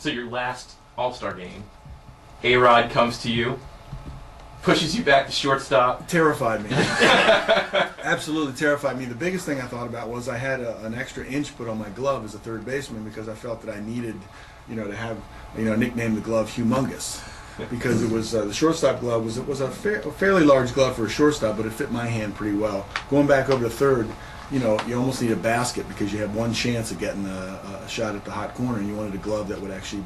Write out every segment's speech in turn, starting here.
So your last All-Star game, A-Rod comes to you, pushes you back to shortstop. Terrified me. Absolutely terrified me. The biggest thing I thought about was I had an extra inch put on my glove as a third baseman because I felt that I needed, to have, nickname the glove Humongous. Because it was the shortstop glove was a fairly large glove for a shortstop, but it fit my hand pretty well. Going back over to third, you almost need a basket because you have one chance of getting a shot at the hot corner, and you wanted a glove that would actually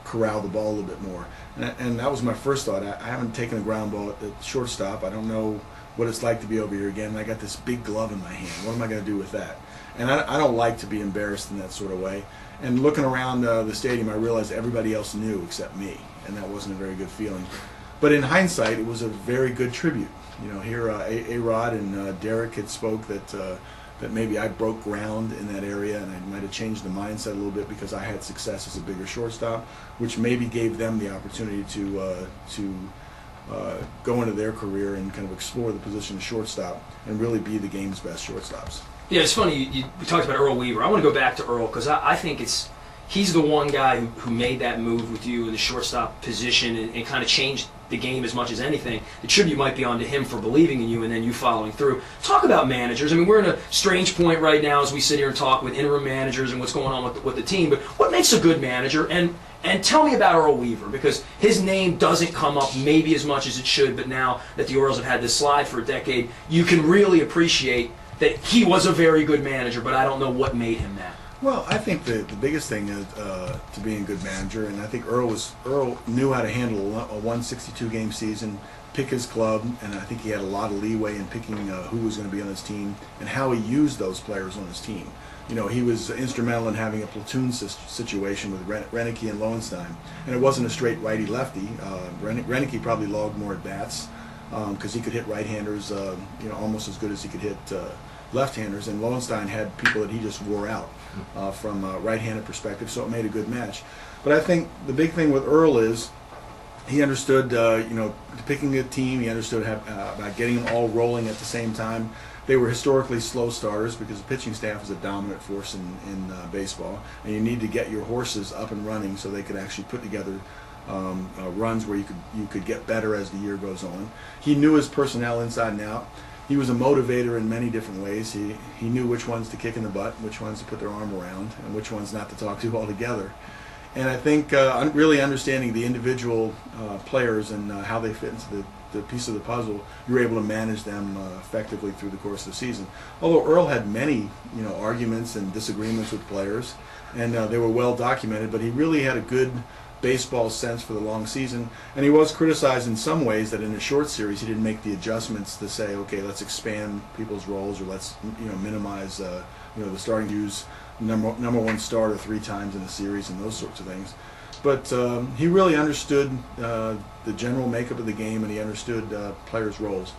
corral the ball a little bit more. And that was my first thought. I haven't taken a ground ball at shortstop. I don't know what it's like to be over here again. And I got this big glove in my hand. What am I going to do with that? And I don't like to be embarrassed in that sort of way. And looking around the stadium, I realized everybody else knew except me, and that wasn't a very good feeling. But in hindsight, it was a very good tribute. Here A-Rod and Derek had spoke that maybe I broke ground in that area, and I might have changed the mindset a little bit because I had success as a bigger shortstop, which maybe gave them the opportunity to go into their career and kind of explore the position of shortstop and really be the game's best shortstops. Yeah, it's funny, we talked about Earl Weaver. I want to go back to Earl because I think he's the one guy who made that move with you in the shortstop position and kind of changed the game as much as anything. The tribute might be on to him for believing in you and then you following through. Talk about managers. I mean, we're in a strange point right now as we sit here and talk with interim managers and what's going on with the team, but what makes a good manager? And tell me about Earl Weaver, because his name doesn't come up maybe as much as it should, but now that the Orioles have had this slide for a decade, you can really appreciate that he was a very good manager, but I don't know what made him that. Well, I think the biggest thing is to being a good manager, and I think Earl knew how to handle a 162-game season, pick his club, and I think he had a lot of leeway in picking who was going to be on his team and how he used those players on his team. He was instrumental in having a platoon situation with Ripken and Lowenstein, and it wasn't a straight righty-lefty. Ripken probably logged more at bats because he could hit right-handers, almost as good as he could hit left-handers, and Lowenstein had people that he just wore out from a right-handed perspective, so it made a good match. But I think the big thing with Earl is he understood, picking a team. He understood about getting them all rolling at the same time. They were historically slow starters because the pitching staff is a dominant force in baseball, and you need to get your horses up and running so they could actually put together runs where you could get better as the year goes on. He knew his personnel inside and out. He was a motivator in many different ways. He knew which ones to kick in the butt, which ones to put their arm around, and which ones not to talk to altogether. And I think really understanding the individual players and how they fit into the piece of the puzzle, you're able to manage them effectively through the course of the season. Although Earl had many arguments and disagreements with players, and they were well documented, but he really had a good baseball sense for the long season, and he was criticized in some ways that in a short series he didn't make the adjustments to say, okay, let's expand people's roles, or let's minimize the starting to use number one starter 3 times in a series and those sorts of things. But he really understood the general makeup of the game, and he understood players' roles.